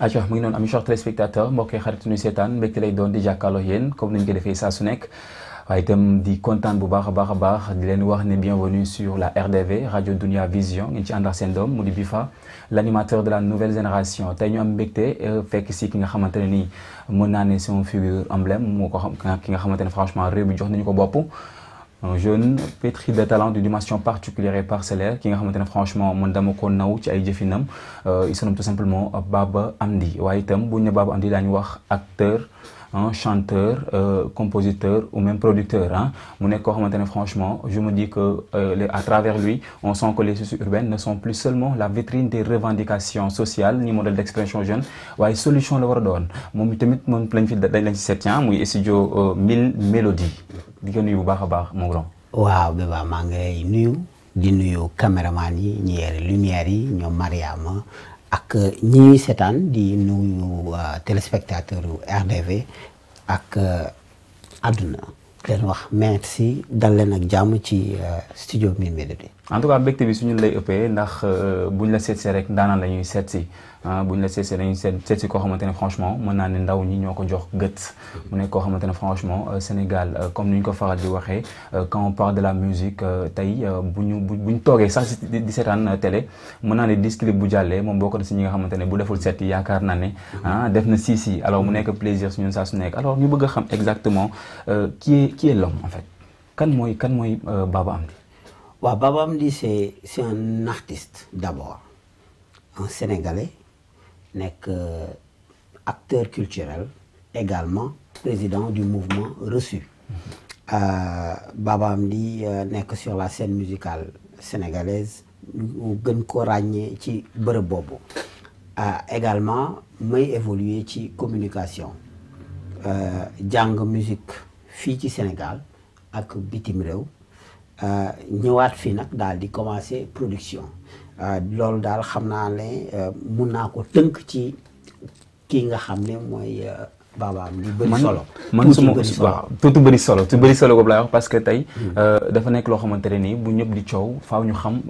aco mu ngi noonu ami chers téléspectateurs mbokki xarit ñu seetaan mbégte lay doon di jàkkaarloo yéen comme ni ñu ko defee saa su nekk waaye itam di kontaan bu baax a baax di leen wax ne bienvenue sur la RDV Radio Dunia Vision ngeen ci ànd ak seen doom mu di Bifa l'animateur de la nouvelle génération tey ñu am mbégte fekk si ki nga xamante ne nii mën naa ne c'est une figure emblème moo ko xam ki nga xamante ne franchement réew mi jox nañu ko bopp un jeune pétri de talent de dimension particulière et parcellaire ki nga xamante ne franchement man dama ko naw ci ay jëfinam il se nomme tout simplement Baba Amdy waaye itam bu ñu ne Baba Amdy daañu wax acteur chanteur compositeur ou même producteur mu nekk koo xamante ne franchement je me dis que à travers lui on sent que les sociétés urbaines ne sont plus seulement la vitrine des revendications sociales ni modèle d'expression jeune waaye solution la war a doon moom tamit moom lañ ci seet muy studio 1000 mélodies di ko nuyu bu baax a baax mon grand. waaw Bébé maa ngi nuyu di nuyu caméraman yi ñi yore lumière yi ñoom Mariama ak ñi ñuy seetaan di nuyu téléspectateur RDV ak àdduna leen wax merci dal leen ak jàmm ci studio 1000 mélodies. en tout cas mbégte bi suñu lay ëppee ndax buñ la seetsee rek ndaanaan la ñuy seet si buñ la seetsee dañuy seet si koo xamante ne franchement mën naa ne ndaw ñi ñoo ko jox gët mu nekk koo xamante ne franchement Sénégal comme ni ñu ko faral di waxee quand on parle de la musique tey buñ toogee sax di seetaan télé mën naa ne disque bu jàllee moom bokk na si ñi nga xamante ne bu deful seet yaakaar naa ne def na si alors mu nekk plaisir suñu saa su nekk alors ñu bëgg a xam exactement qui est l'homme en fait kan mooy Baba Amdy. waaw Baba Amdy c'est un artiste d'abord un Sénégalais nekk acteur culturel également président du mouvement Reçu. Baba Amdy nekk sur la scène musicale sénégalaise mu gën ko ràññee ci bërëb boobu également may évoluer ci communication jàng musique fii ci Sénégal ak bitim réew ñëwaat fii nag daal di commencer production loolu daal xam naa ne mun naa ko tënk ci kii nga xam ne mooy Baba Amdy bëri solo tuuti bëri solo boobu laay wax parce que tey dafa nekk loo xamante ne nii bu ñëpp di coow faaw ñu xam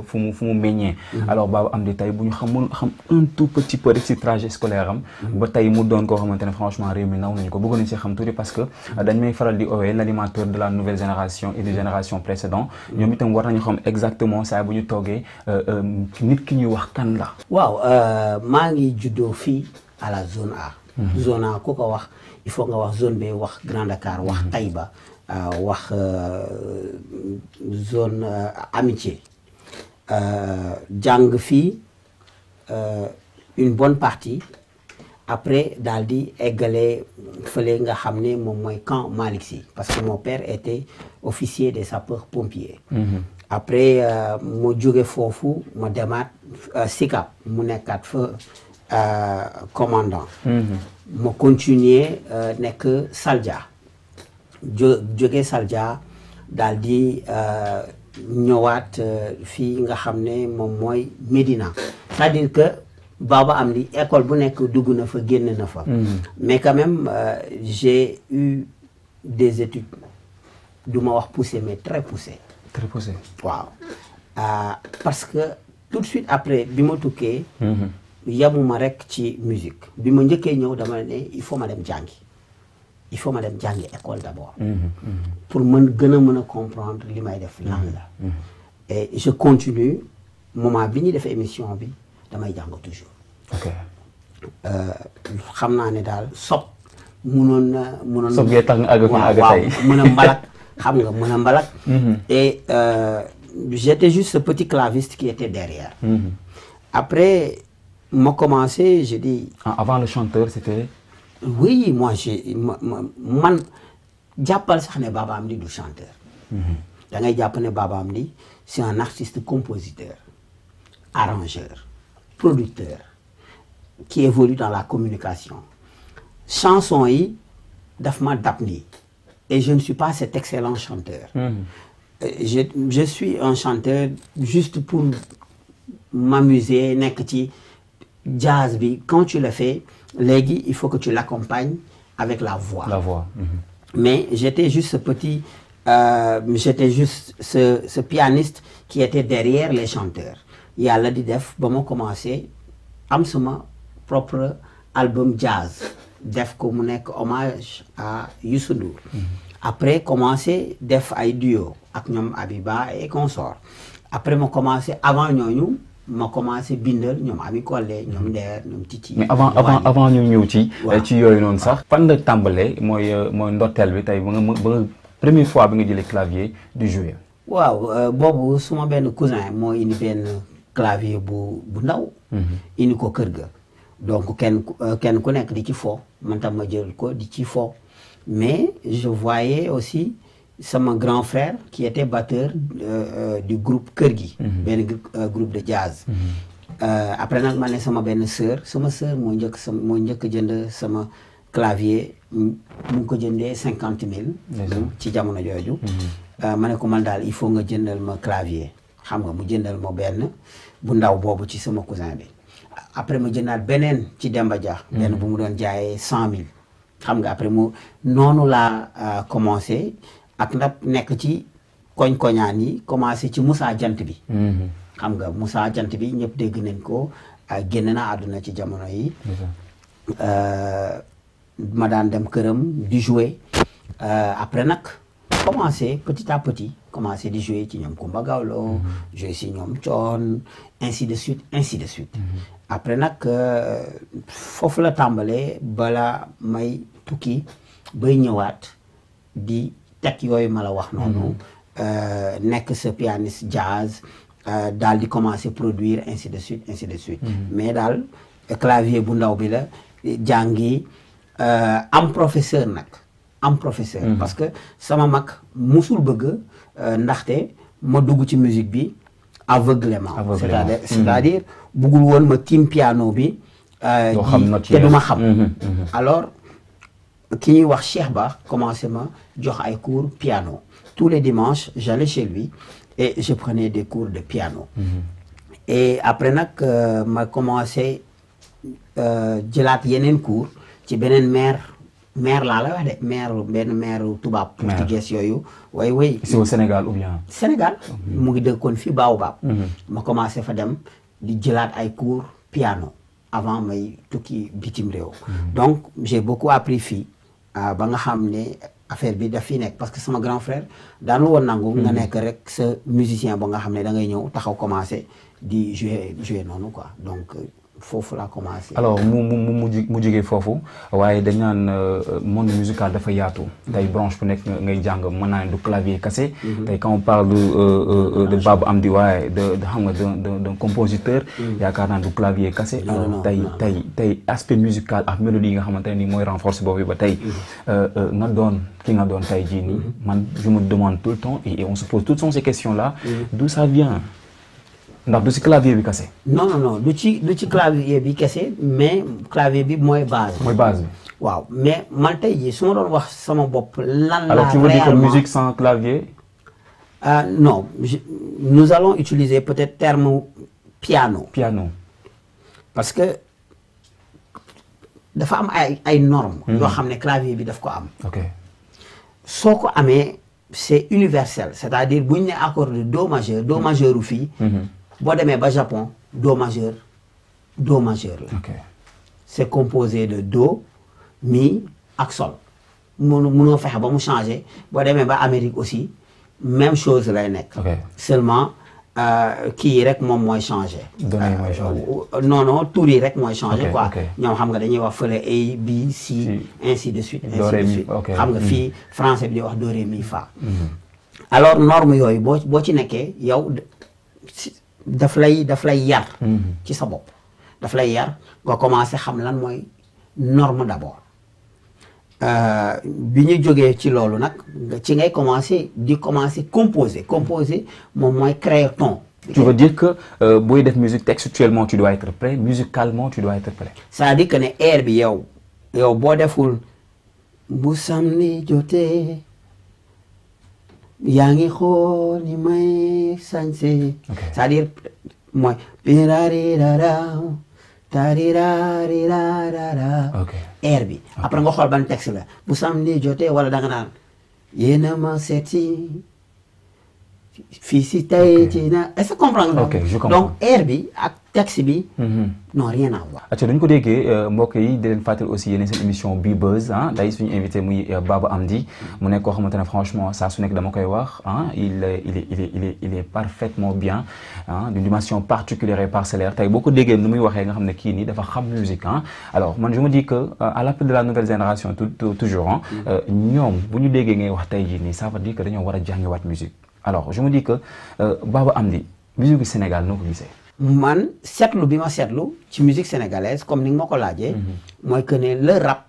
fu mu meññee alors Baba Amdy tey bu ñu xam un tout petit peu rek ci trajet scolaire am ba tey mu doon koo xamante ne franchement réew mi naw nañu ko bëggoon nañu ci xam tuuti parce que dañ may faral di owee l'animateur de la nouvelle génération et des générations précédentes ñoom itam war nañu xam exactement saa bu ñu toogee nit ki ñuy wax kan la. waaw maa ngi juddoo fii à la zone A. zone A ku ko wax il faut nga wax zone B wax Grand Dakar wax Taïba wax zone amitié jàng fii une bonne partie après daal di eggale fële nga xam ne moom mooy camp Malick Sy parce que mon père était officier des sapeurs pompiers. après mu jóge foofu ma demaat Sicap mu nekkaat fa commandant. ma continuer nekk Saldia jóge Saldia daal di ñëwaat fii nga xam ne moom mooy Médina c'est-à-dire que Baba Amdy école bu nekk dugg na fa génn na fa mais quand même j'ai eu des études du ma wax poussées mais très poussées waaw parce que tout de suite après bi ma tukkee yamuma rek ci musique bi ma njëkkee ñëw dama ne il faut ma dem jàngi école d'abord pour gën a mën a comprendre li may def lan la et je continue moment bi ñuy def émission bi damay jàng toujours xam naa ne daal sob munoon sob gee tax nga àgg tey mën a mbalak xam nga mën a mbalak et j'étais juste ce petit claviste qui était derrière après ma commencé je dis avant le chanteur c'était oui moi man jàppal sax ne Baba Amdy du chanteur da ngay jàpp ne Baba Amdy c'est un artiste compositeur arrangeur producteur qui évolue dans la communication chanson yi daf ma dab nii et je ne suis pas cet excellent chanteur je suis un chanteur juste pour m'amuser nekk ci jazz bi quand tu le fais léegi il faut que tu l'accompagnes avec la voix. Mais j'étais juste ce petit ce pianiste qui était derrière les chanteurs yàlla di def ba ma commencé am sama propre album jazz def ko mu nekk hommage à Youssou Ndour. Après commencé def ay duo ak ñoom Abiba et consort. Après ma commencé avant ñooñu ma commencé bindal ñoom Ami Collé ñoom Nder ñoom Titi. mais avant ñu ñëw ci yooyu noonu sax. fan la tàmbalee mooy ndorteel bi tey ba nga première fois bi nga jëlee clavier du jouer. waaw boobu suma benn cousin moo indi benn clavier bu ndaw. indi ko kër ga. donc kenn ku nekk di ci fo man tam ma jël ko di ci fo mais je voyais aussi sama grand frère qui était batteur du groupe Kër gi. benn groupe de jazz. après nag ma ne sama benn sama sœur moo njëkk jënd sama clavier mu ngi ko jëndee 50,000. ci jamono jooju. ma ne ko man daal il faut nga jëndal ma clavier xam nga mu jëndal ma benn bu ndaw boobu ci sama cousin bi. après ma jëndaat beneen ci Demba Dia. benn bu mu doon jaayee 100,000. xam nga après mu noonu laa commencé ak ndap nekk ci koñ-koñaan yi commencé ci Moussa Jant bi. xam nga Moussa Jant bi ñëpp dégg nañ ko génn na àdduna ci jamono yi. ma daan dem këram di jouer après nag commencé petit à petit commencé di jouer ci ñoom Kumba Gawlo jouer ci ñoom Thione ainsi de suite ainsi de suite. après nag foofu la tàmbalee bala may tukki bay ñëwaat di teg yooyu ma la wax noonu. nekk sa pianiste jazz daal di commencer produire ainsi de suite ainsi de suite. mais daal clavier bu ndaw bi la jàngi am professeur nag am professeur. parce que sama mag musul bëgg ndaxte ma dugg ci musique bi aveuglément. c'est-à-dire bëggul woon ma tiim piano bi. te du ma xam. alors ki ñuy wax Cheikh Ba commencé ma jox ay cours piano tous les dimanches j'allais chez lui et je prenais des cours de piano. et après nag ma commencé jëlaat yeneen cours ci beneen maire laa la wax de benn maire tubaab. portugais yooyu. way ici au Sénégal ou bien. Sénégal mu ngi dëkkoon fii Baobab. ma commencé fa dem di jëlaat ay cours piano avant may tukki bitim réew. donc j'ai beaucoup appris fii ba nga xam ne affaire bi daf fi nekk parce que sama grand frère daanu woon nangu. nga nekk rek sa musicien ba nga xam ne da ngay ñëw taxaw commencé di jouer noonu quoi donc. foofu laa commencé. alors mu jógee foofu waaye dañ naan monde musical dafa yaatu. tey branche bu nekk ngay jàng mën naa ne du clavier kese. tey quand on parle de Babou Amdi waaye de xam nga d'un compositeur. yaakaar naa du clavier kese. alors tey aspect musical ak mélodie yi nga xamante ne nii mooy renforcer boobu ba tey nga doon ki nga doon tey jii nii. man je me demande tout le temps et on se pose toutes ces questions là. d'où ça vient. ndax du ci clavier bi kese. non du ci clavier bi kese mais clavier bi mooy base. mooy base bi. waaw mais man tey jii su ma doon wax sama bopp lan la. alors tu veux dire que musique sans clavier. non nous allons utiliser peut-être terme piano. parce que dafa am ay normes. yoo xam ne clavier bi daf ko am. ok soo ko amee c'est universel c'est-à-dire bu ñu ne accord de do majeur u fii. boo demee ba Japon do majeur la. ok c'est composé de do mi ak sol munoo fexe ba mu changer boo demee ba Amérique aussi même chose lay nekk. seulement kii yi rek moom mooy changer. données yi mooy changer. non tur yi rek mooy changer quoi. ñoom xam nga dañuy wax fële A B C ainsi de suite. xam nga fii français bi di wax do ré mi fa. alors norme yooyu boo ci nekkee yow. daf lay yar. ci sa bopp daf lay yar nga commencé xam lan mooy norme d'abord bi ñu jógee ci loolu nag ci ngay commencé composer moom mooy créer ton. tu veux dire que booy def musique textuellement tu dois être prêt musicalement tu dois être prêt. c'est-à-dire que ne air bi yow boo deful bu samedi jotee yaa ngi xool ni may sañse. c'est-à-dire mooy piraarirara tarirarirara air bi après nga xool ban texte la bu samedi jotee wala da nga naan yéena ma seeti fii si tey ci na est-ce que comprendre nga. Ok, je comprends. donc air bi ak texte bi. non rien à voir. acca dañu ko déggee mbokk yi di leen fàttali aussi yéen seen émission Bi Buzz ah tey suñu invité muy Baba Hamdy mu nekk koo xamante ne franchement saa su nekk dama koy wax ah il est parfaitement bien ah d'une dimension particulière et parcellaire tey boo ko déggee nu muy waxee nga xam ne kii nii dafa xam musique ah alors man je me dis que à l'appel de la nouvelle génération toujours ah ñoom bu ñu déggee ngay wax tey jii nii ça veut dire que dañoo war a jàngiwaat musique alors je me dis que Baba Hamdy musique du Sénégal noo ko gisee. man seetlu bi ma seetlu ci musique sénégalaise comme ni nga ma ko laajee. mooy que ne le rap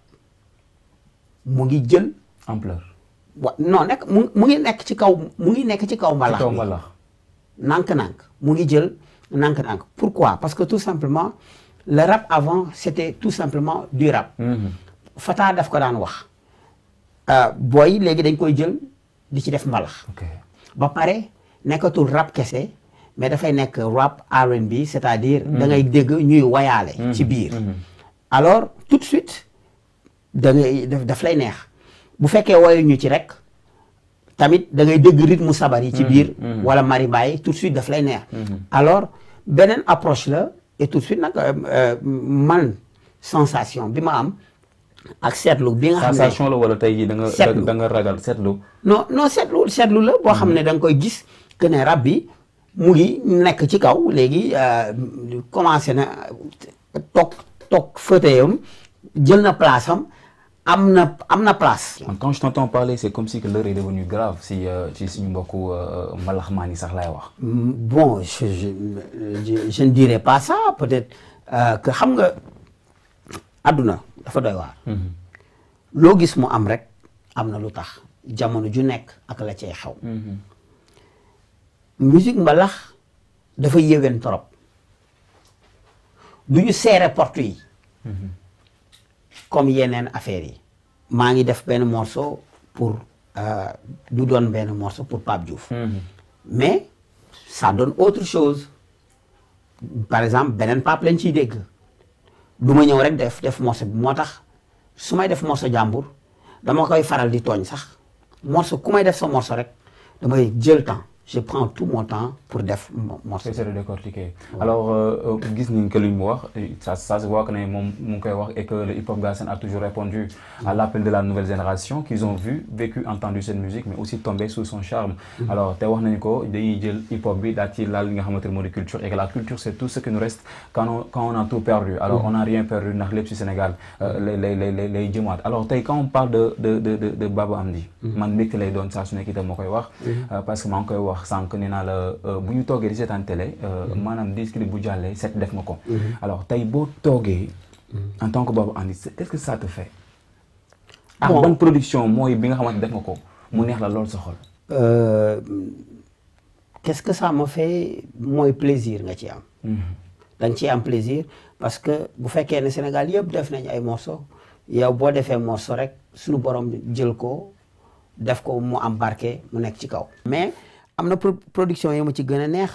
mu ngi jël. ampleur. non nekk mu ngi nekk ci kaw mu ngi nekk ci kaw mbalax. ci kaw mbalax. nànk-nànk mu ngi jël nànk-nànk pourquoi parce que tout simplement le rap avant c'était tout simplement du rap. Fata daf ko daan wax. booy léegi dañ koy jël di ci def mbalax. ba pare nekkatul rap kese. mais dafay nekk rap R&B c'est-à-dire da ngay dégg ñuy wayaale ci biir alors tout de suite da ngay daf lay neex bu fekkee woyu ñu ci rek tamit da ngay dégg rythme sabar yi ci biir wala marimba yi tout de suite daf lay neex alors beneen approche la et tout de suite nag man sensation bi ma am ak seetlu bi nga xam ne sensation la wala tey jii da nga ragal seetlu non seetlu la boo xam ne da nga koy gis que ne rap bi mu ngi nekk ci kaw léegi commencé na toog fauteuilam jël na place am na place. Quand je t'entends parler c'est comme si que l'heure est devenue grave si suñu mbokku mbalaxmaan yi sax laay wax. bon je ne dirais pas ça peut-être que xam nga àdduna dafa doy waar. loo gis mu am rek am na lu tax jamono ju nekk ak la cay xew. musique mbalax dafa yéwén trop du ñu seere porte yi comme yeneen affaires yi maa ngi def benn morceau pour du doon benn morceau pour Pape Diouf mais ça donne autre chose par exemple beneen Pape lañ ciy dégg du ma ñëw rek def morceau bi moo tax su may def morceau jàmbur dama koy faral di tooñ sax morceau ku may def sa morceau rek damay jël temps je prends tout mon temps pour def morceau. c'est de décortiquer. Alors gis nañ que li mu wax ça se voit que ne moom mu ngi koy wax et que le hip hop Galsen a toujours répondu à l'appel de la nouvelle génération qu'ils ont vécu entendu cette musique mais aussi tombé sous son charme. Alors te wax nañu ko dañuy jël hip hop bi daal ci laal li nga xamante ne moo di culture et que la culture c'est tout ce qui nous reste quand on a tout perdu. Alors on n'a rien perdu ndax lépp ci Sénégal lay jëmaat alors tey quand on parle de Baba Hamdy. man mbégte lay doon saa su nekk itam moo koy wax. parce que maa ngi koy wax. sànq nee naa la bu ñu toogee di seetaan télé maanaam disque bu jàllee set def nga ko alors tey boo toogee en tant que Baba Hamdy qu'est-ce que ça te fait ak ban production mooy bi nga xamante def nga ko mu neex la lool sa xol qu'est-ce que ça me fait mooy plaisir nga ci am da nga ciy am plaisir parce que bu fekkee ne Sénégal yëpp def nañ ay morceaux yow boo defee morceau rek suñu borom jël ko def ko mu am barke mu nekk ci kaw mais am na production yi ma ci gën a neex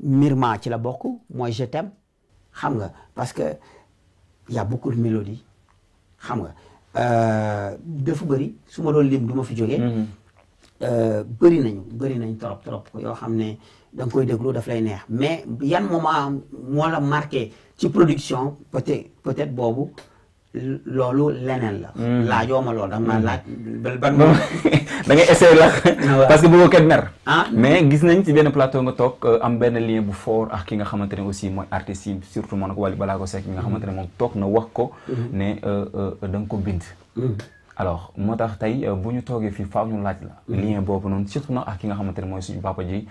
Mirma ci la bokk mooy Je t'aime xam nga parce que y a beaucoup de mélodie xam nga dafa bëri su ma doon lim du ma fi jógee bëri nañ trop yoo xam ne da nga koy déglu daf lay neex mais yan moment moo la marqué ci production peut-être boobu loolu leneen la. laajoo ma loolu da nga laaj. ban da ngay essayer la. parce que bëggoo kenn mer. mais gis nañ ci benn plateau nga toog am benn lien bu fort ak ki nga xamante ne aussi mooy artistes yi surtout man ko Wally Ballago Seck ki nga xamante ne moom toog na wax ko. ne da nga ko bind. alors moo tax tey bu ñu toogee fii faaw ñu laaj la. lien boobu noonu surtout nag ak ki nga xamante ne mooy suñu papa ji.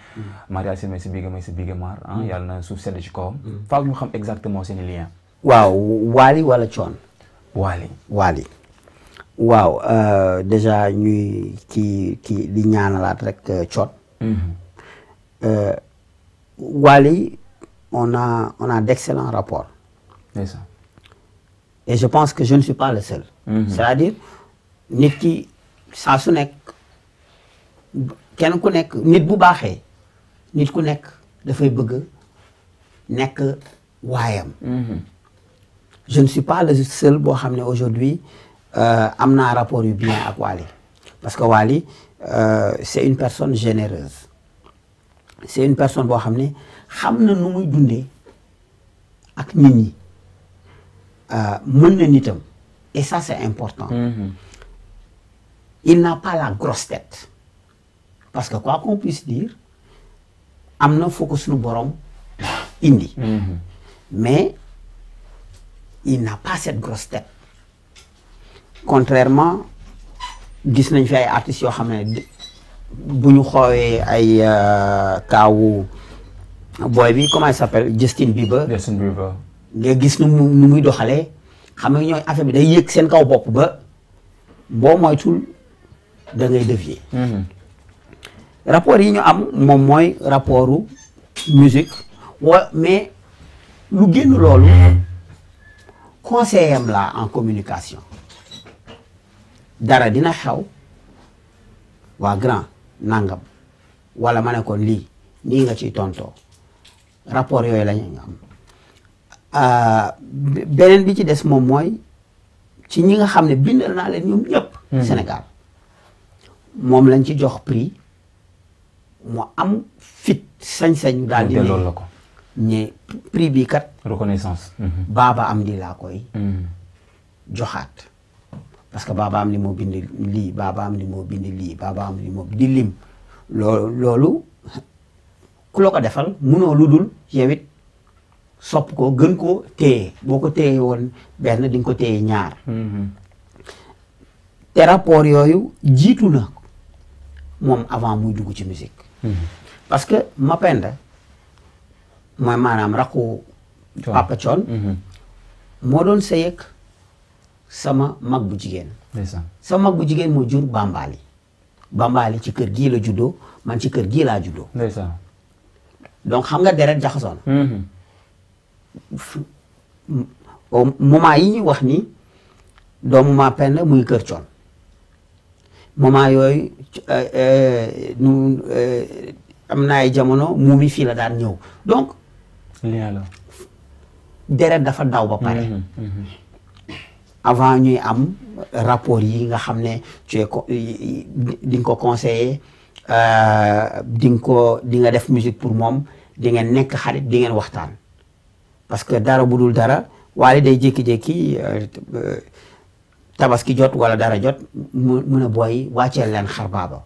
Maria Sy may si biige maar yàlla na suuf sedd ci kawam. faaw ñu xam exactement seen lien. waaw Wally wala Thione. Wally waaw déjà ñuy kii di ñaanalaat rek Thione. Wally on a d'excellents rapports. C'est ça. Et je pense que je ne suis pas le seul. C'est-à-dire nit ki saa su nekk kenn ku nekk nit bu baaxee nit ku nekk dafay bëgg nekk waayam. Je ne suis pas le seul boo xam ne aujourd'hui am naa rapport yu bien ak Wally parce que Wally c'est une personne généreuse c'est une personne boo xam ne xam na nu muy dundee ak nit ñi mën na nitam et ça c'est important. Il n'a pas la grosse tête parce que quoi qu'on puisse dire am na foo ko suñu borom indi. Mais il n'a pas cette grosse tête contrairement gis nañ fi ay artistes yoo xam ne bu ñu xoowee ay kaawu boy bi comment il s'appelle Justin Bieber. nga gis nu muy doxalee xam nga ñooy affaire bi day yëg seen kaw bopp ba boo moytul da ngay dévier. rapport yi ñu am moom mooy rapportu musique mais lu génn loolu conseiller am la en communication dara dina xew waa grand nangam wala ma ne ko lii nii nga ciy tontoo rapport yooyu la ñu am. beneen bi ci des moom mooy ci ñi nga xam ne bindal naa leen ñoom ñëpp. Sénégal moom lañ ci jox prix mu am fit sañ-sañu daal di loolu la ko ñe prix bi kat. reconnaissance. Baba Amdi laa koy joxaat parce que Baba Amdi moo bind lii Baba Amdi moo bind lii Baba Amdi moo di lim loolu ku la ko defal munoo lu dul yow it sopp ko gën ko téye boo ko téye woon benn di nga ko téye ñaar. te rapport yooyu jiitu na moom avant muy dugg ci musique. parce que Mapenda mooy maanaam rakku Papa Thione moo doon sëy ak sama mag bu jigéen. sama mag bu jigéen moo jur Bambali ci kër gii la juddoo man ci kër gii laa juddoo. donc xam nga deret jaxasoon. au moment yi ñuy wax ni doomu Mapenda muy kër Thione moment yooyu am na ay jamono muumi fii la daan ñëw donc. deret dafa daw ba pare. avant ñuy am rapport yi nga xam ne tu es di nga ko conseiller di nga def musique pour moom di ngeen nekk xarit di ngeen waxtaan. parce que dara bu dul dara waaye day jékki-jékki tabaski jot wala dara jot mun a booy wàcceel leen xar baaba.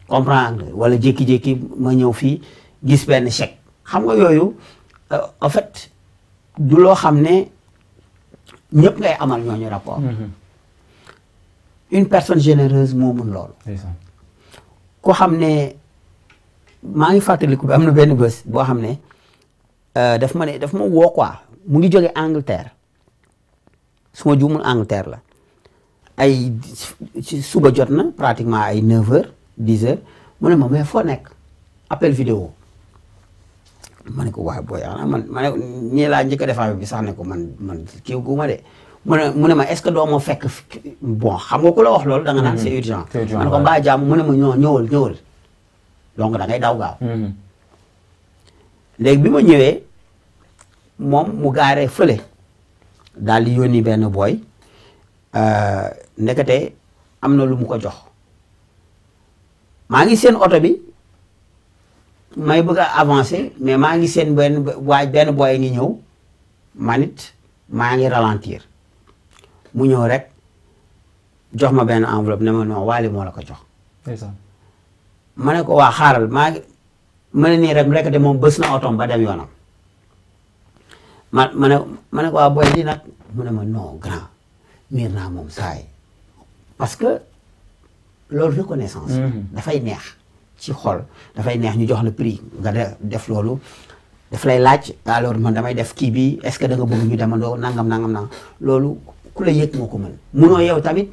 comprendre wala jékki-jékki ma ñëw fii gis benn chèque xam nga yooyu en fait du loo xam ne ñëpp ngay amal ñooñu rapport. une personne généreuse moo mun loolu. ko xam ne maa ngi fàttaliku bi am na benn bés boo xam ne. daf ma woo quoi mu ngi jóge Angleterre su ma juumul Angleterre la ay ci suba jot na pratiquement ay 9h 10h mu ne ma mais foo nekk appel vidéo ma ne ko waaye booy man ma ne ñii laa njëkk a defaa bi sax ne ko man kii gu ma de mu ne ma est-ce que doo ma fekk bon xam nga ku la wax loolu da nga naan c'est urgent. ma ne ko mbaa jàmm mu ne ma ñëwal donc da ngay daw gaaw. léegi bi ma ñëwee moom mu gaaree fële daal di yónni benn booy ndekete am na lu mu ko jox maa ngi seen oto bi may bëgg a avancer mais maa ngi seen benn booy ngi ñëw man it maa ngi ralentir mu ñëw rek jox ma benn enveloppe ne ma non Wally moo la ko jox. ma ne ko waa xaaral maa ngi ma ne nii rek de moom bës na otom ba dem yoonam ma ne ko waa booy di nag mu ne ma non grand miir naa moom saay parce que loolu reconnaissance dafay neex ci xol dafay neex ñu jox la prix nga def loolu daf lay laaj alors man damay def kii bi est-ce que da nga bëgg ñu demandoo nangam loolu ku la yëg moo ko mën munoo yow tamit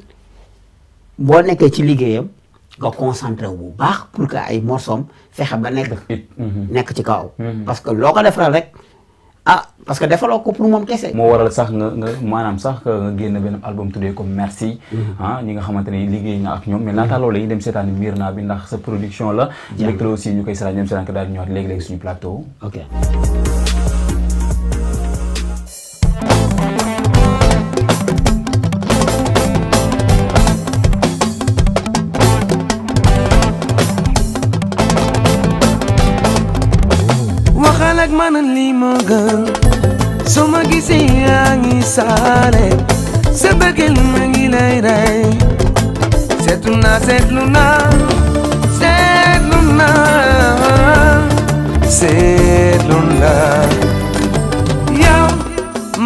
boo nekkee ci liggéeyam nga concentré wu bu baax pour que ay morsom fexe ba nekk ci kaw. parce que loo ko defaral rek parce que defaloo ko pour moom kese. moo waral sax nga maanaam sax nga génn benn album tuddee ko merci. ñi nga xamante ne liggéey nga ak ñoom mais laata loolu yi dem seetaan Myrna bi ndax sa production la. jërëjëf la aussi ñu koy seetaan ñoom seetaan ko daal di ñëwaat léegi-léegi suñu plateau. ok. man li moo gën soo ma gisee yaa ngi saale sa bëggeel ma ngi lay rey seetlu naa seetlu naa seetlu naa seetlu naa yow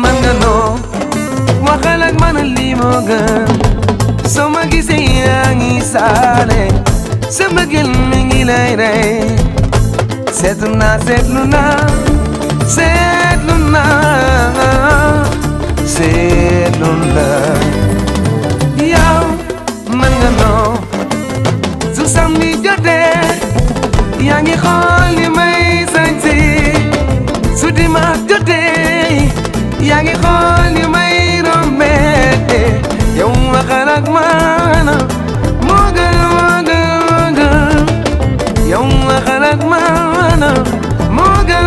man nga noo waxal ak man li moo gën soo ma gisee yaa ngi saale sa bëggeel ma ngi lay rey seetlu naa seetlu naa seetlu naa seetlu naa yow man nga noo su samedi jotee yaa ngi xool li may sañse su dimanche jotee yaa ngi xool li may rombee yow waxal ak man moo gën yow waxal ak man moo gën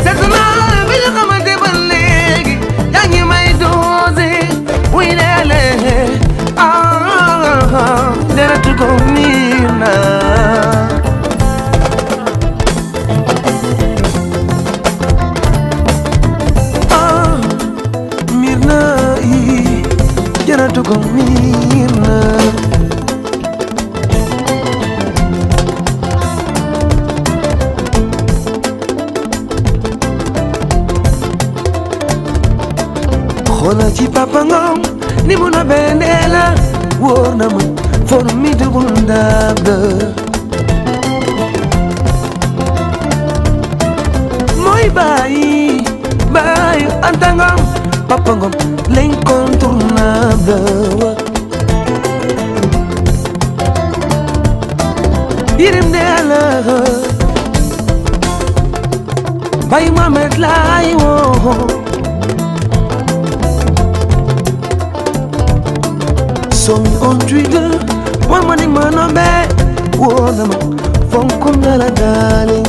seetlu naa bi ñu xamante ba léegi yaa ngi may doose wuy leele deratu ko miir naa miir naa yi deratu ko miir naa xoolal ci Papa Ngom ni mu na bendee la wóor na ma formidable ndab la mooy bàyyi Anta Ngom Papa Ngom l'incontournable Yirim dee la bàyyi Mohamed laay woo Song on Twitter, one money man on bed, one of them, phone come la darling.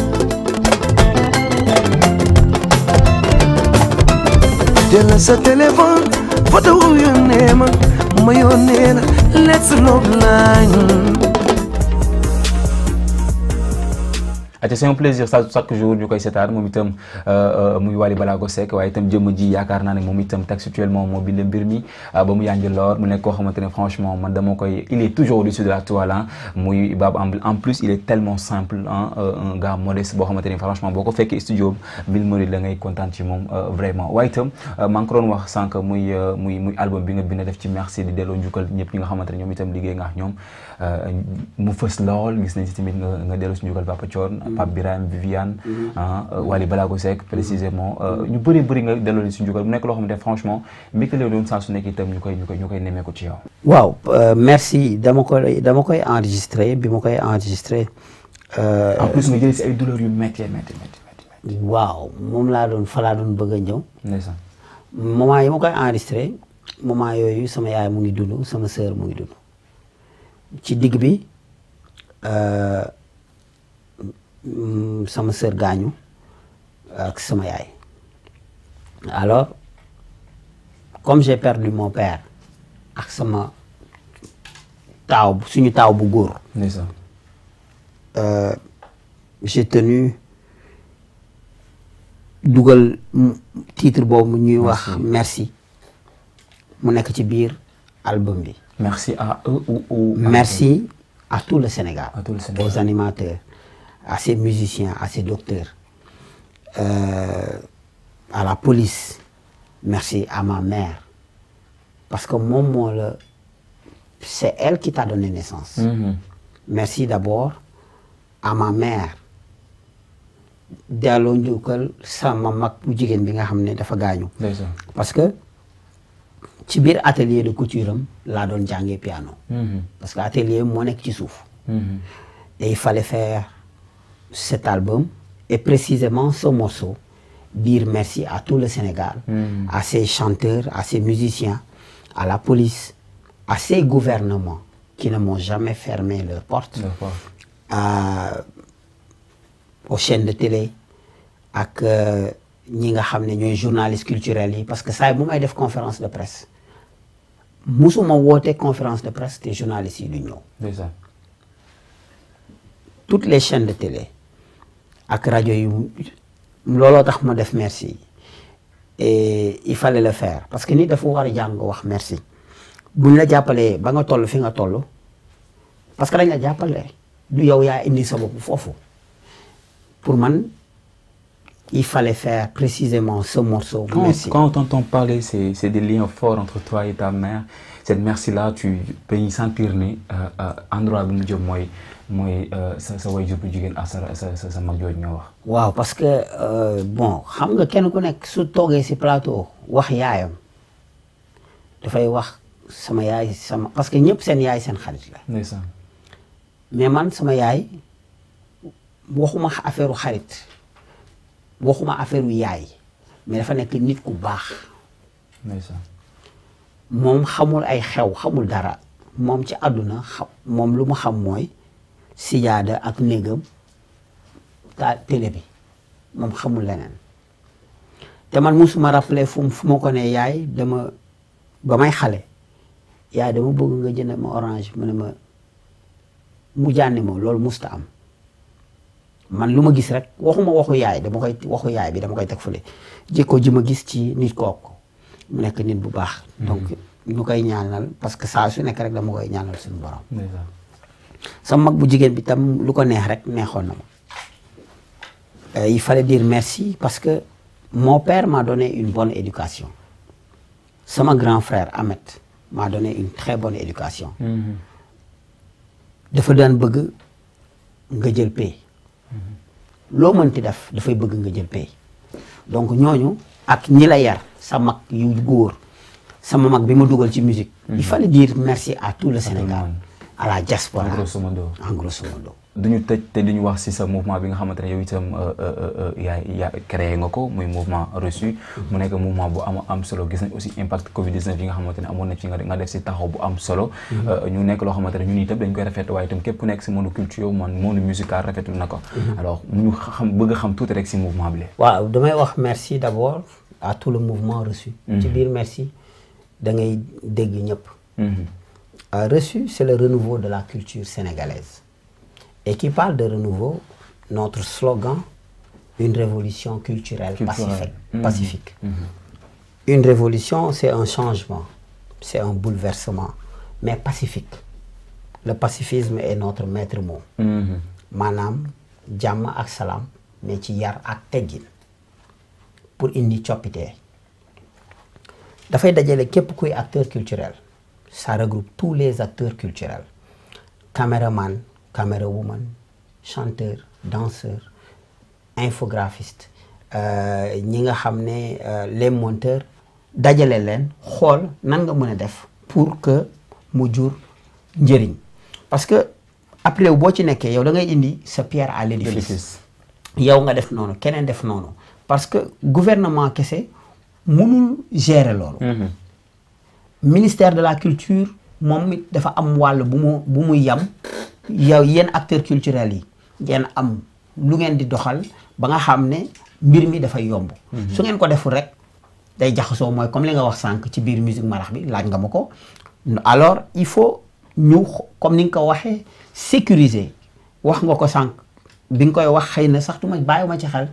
Tell us a telephone, photo your name, my own name, let's love line. C'est un plaisir chaque jour ñu koy seetaan moom itam muy Wally Ballago Seck waaye itam jëmm ji yaakaar naa ne moom itam textuellement moo bind mbir mi ba mu yànji loor mu nekk koo xamante ne franchement man dama koy il est toujours au-dessus de la toile muy Baba en plus il est tellement simple un gars modeste boo xamante ne franchement boo ko fekkee studio Mille Mourides la ngay kontaan ci moom vraiment waaye itam maa ngi ko doon wax sànq muy album bi nga bind def ci merci di delloo njukkal ñëpp ñi nga xamante ne ñoom itam liggéey nga ak ñoom mu fës lool gis nañ ci tamit nga delloo si njukkal Papa Thione Pape Birahim Viviane Wally Ballago Seck précisément ñu bëri nga delloo li si njukkal mu nekk loo xamante ne franchement mbégte la doon saa su nekk itam ñu koy nemmeeku ci yow. waaw merci dama koy enregistré bi ma koy enregistré. en plus nga jëlee si ay douleurs yu métti. waaw moom laa doon bëgg a ñëw. ndeysaan. moment yi ma koy enregistré moment yooyu sama yaay mu ngi dund sama sœur mu ngi dund ci digg bi. sama sœur gaañu ak sama yaay alors comme j'ai perdu mon père ak sama suñu taaw bu góor. j'ai tenu dugal titre boobu ñuy wax merci mu nekk ci biir album bi. merci à eux ou merci à tout le Sénégal. À tout le Sénégal. Aux animateurs, à ces musiciens, à ces docteurs, à la police. Merci à ma mère. Parce que c'est elle qui t'a donné naissance. Merci d'abord à ma mère. delloo njukkal sama mag bu jigéen bi nga xam ne dafa gaañu. parce que ci biir atelier de couture am laa doon jàngee piano. parce que atelier moo nekk ci suuf. et il fallait faire cet album et précisément ce morceau dire merci à tout le Sénégal, à ses chanteurs, à ses musiciens, à la police, à ces gouvernements qui ne m'ont jamais fermé leurs portes, aux chaînes de télé, ak ñi nga xam ne ñooy journalistes culturels yi parce que saa bu may def conférence de presse musuma woote conférence de presse te journalistes yi du ñëw. Déjà. Toutes les chaînes de télé ak rajo yu looloo tax ma def merci et il fallait le faire parce que nit dafa war a jàng wax merci buñ la jàppalee ba nga toll fi nga toll parce que dañ la jàppale du yow yaa indi sa bopp foofu pour man il fallait faire précisément ce morceau. Merci. Quand on t'entend parler, c'est des liens forts entre toi et ta mère. Cette merci-là, tu peux y sentir ni endroit bi mu jëm mooy sa waajur bu jigéen ak sa mag jooju ñoo wax. waaw parce que bon xam nga kenn ku nekk su toogee ci plateau wax yaayam dafay wax sama yaay sama parce que ñëpp seen yaay seen xarit la. Ndeysaan. mais man sama yaay waxuma affaire xarit waxuma affaire yaay mais dafa nekk nit ku baax. Ndeysaan. moom xamul ay xew xamul dara moom ci àdduna moom lu mu xam mooy sijaada ak néegam télé bi moom xamul leneen te man musuma rappelé fu ma ko ne yaay dama ba may xale yaay dama bëgg nga jënd ma orange mu ne ma mu jànni ma loolu musta am man lu ma gis rek waxuma waxu yaay waxu yaay bi dama koy teg fële jikko ji ma gis ci nit kooku mu nekk nit bu baax. donc ñu koy ñaanal parce que saa su nekk rek dama koy ñaanal suñu borom. sama mag bu jigéen bi tam lu ko neex rek neexoon na ma. il fallait dire merci parce que mon père m'a donné une bonne éducation sama grand frère Ahmed m'a donné une très bonne éducation. dafa daan bëgg nga jël pay. loo mënti def dafay bëgg nga jël pay donc ñooñu ak ñi la yar sa mag yu góor sama mag bi ma dugal ci musique. il fallait dire merci à tout le Sénégal à la diaspora. en grosso modo. en grosso modo. duñu tëj te duñu wax ci sa mouvement bi nga xamante ne yow itam yaa créé nga ko muy mouvement reçu. mu nekk mouvement bu am solo gis nañ aussi impact Covid 19 yi nga xamante ne amoon na ci nga def ci taxaw bu am solo. ñu nekk loo xamante ne ñun itam dañ koy rafetlu waaye itam képp ku nekk ci monde culture monde musical rafetlu na ko. alors ñu bëgg a xam tuuti rek ci mouvement bi la. waaw damay wax merci d'abord à tout le mouvement reçu. ci biir merci da ngay dégg ñëpp. Reçu c'est le renouveau de la culture sénégalaise. Et qui parle de renouveau, notre slogan, une révolution culturelle pacifique. Une révolution, c'est un changement, c'est un bouleversement, mais pacifique. Le pacifisme est notre maître mot. Maanaam jàmm ak salaam mais ci yar ak teggin pour indi coppite. dafay dajale képp kuy acteur culturel. Ça regroupe tous les acteurs culturels. Caméraman, camérawoman, chanteur, danseur, infographiste, ñi nga xam ne les monteurs dajale leen xool nan nga mën a def pour que mu jur njëriñ parce que après boo ci nekkee yow da ngay indi sa pierre à l'édifice yow nga def noonu keneen def noonu parce que gouvernement kese mënul gérer loolu. Ministère de la culture moom it dafa am wàll bu muy yam yow yéen acteurs culturels yi ngeen am lu ngeen di doxal ba nga xam ne mbir mi dafay yomb. su ngeen ko deful rek day jaxasoo mooy comme li nga wax sànq ci biir musique marax bi laaj nga ma ko. alors il faut ñu comme ni nga ko waxee sécuriser wax nga ko sànq bi nga koy wax xëy na sax tuma bàyyiwuma ci xel.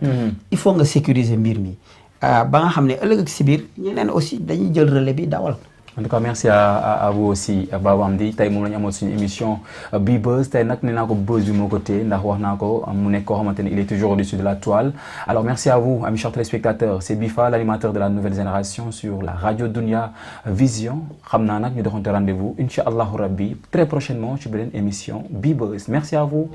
il faut nga sécuriser mbir mi ba nga xam ne ëllëg ak si biir ñeneen aussi dañuy jël relais bi dawal. En tout cas merci à vous aussi Baba Hamdy tey moom la ñu amoon suñu émission Bi Buzz tey nag nee naa ko buzz bi moo ko téye ndax wax naa ko mu nekk koo xamante ne il est toujours au-dessus de la toile. Alors merci à vous amis chers téléspectateurs c'est Bifa l'animateur de la nouvelle génération sur la radio Dunia Vision xam naa nag ñu doxante rendez-vous incha allahu rabbi très prochainement ci beneen émission Bi Buzz merci à vous.